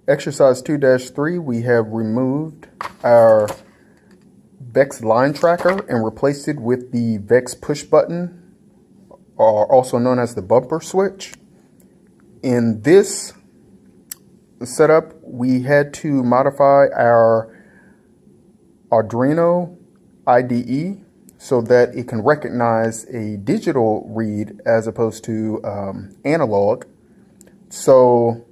Exercise 2-3, we have removed our VEX line tracker and replaced it with the VEX push button, or also known as the bumper switch. In this setup, we had to modify our Arduino IDE so that it can recognize a digital read as opposed to analog. So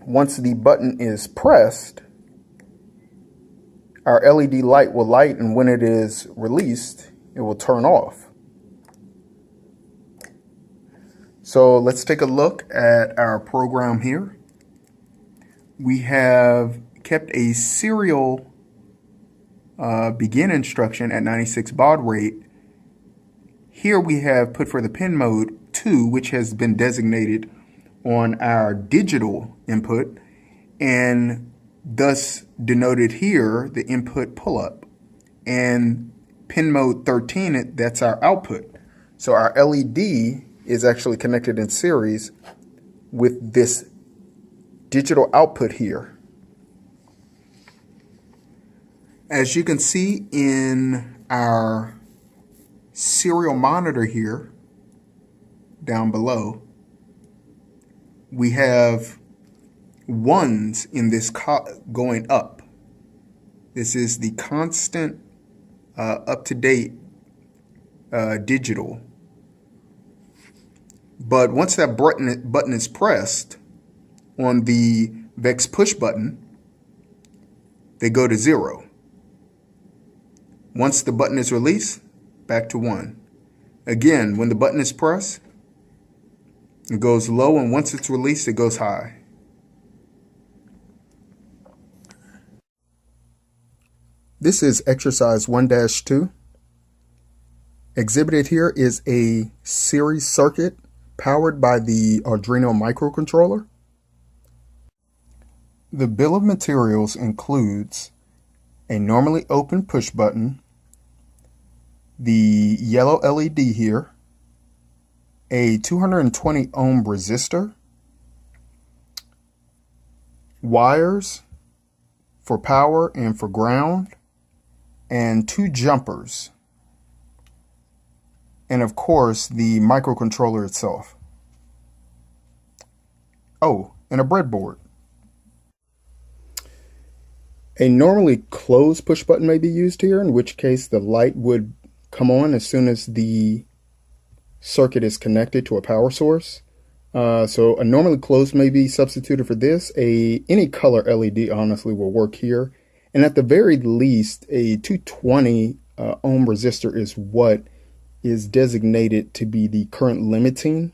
once the button is pressed, our LED light will light, and when it is released, it will turn off. So let's take a look at our program here. We have kept a serial begin instruction at 96 baud rate. Here we have put for the pin mode 2, which has been designated on our digital input, and thus denoted here the input pull-up, and pin mode 13, that's our output. So our LED is actually connected in series with this digital output here. As you can see in our serial monitor here down below, we have ones in this going up. This is the constant up-to-date digital. But once that button is pressed on the VEX push button, they go to 0. Once the button is released, back to 1. Again, when the button is pressed, it goes low, and once it's released, it goes high. This is exercise 1-2. Exhibited here is a series circuit powered by the Arduino microcontroller. The bill of materials includes a normally open push button, the yellow LED here, a 220 ohm resistor, wires for power and for ground, and 2 jumpers, and of course the microcontroller itself. Oh, and a breadboard. A normally closed push button may be used here, in which case the light would come on as soon as the circuit is connected to a power source. So a normally closed may be substituted for this. Any color LED honestly will work here. And at the very least, a 220 ohm resistor is what is designated to be the current limiting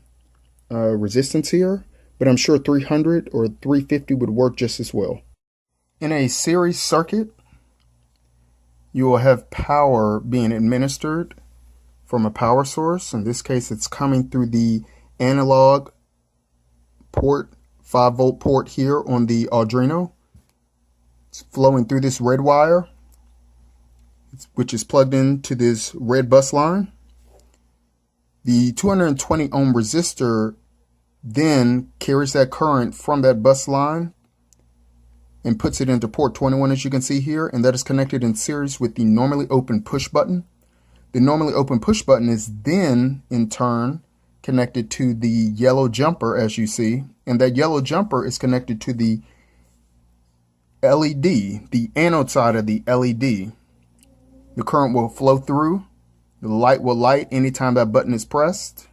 resistance here. But I'm sure 300 or 350 would work just as well. In a series circuit, you will have power being administered from a power source. In this case, it's coming through the analog port, 5-volt port here on the Arduino. It's flowing through this red wire, which is plugged into this red bus line. The 220 ohm resistor then carries that current from that bus line and puts it into port 21, as you can see here, and that is connected in series with the normally open push button. The normally open push button is then, in turn, connected to the yellow jumper, as you see, and that yellow jumper is connected to the LED, the anode side of the LED. The current will flow through, the light will light anytime that button is pressed.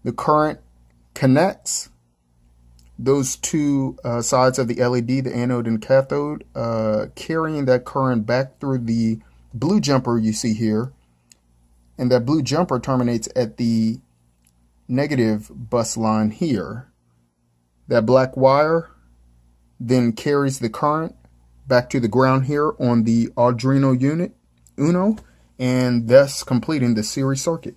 The current connects those 2 sides of the LED, the anode and cathode, carrying that current back through the blue jumper you see here, and that blue jumper terminates at the negative bus line here. That black wire then carries the current back to the ground here on the Arduino unit Uno, and thus completing the series circuit.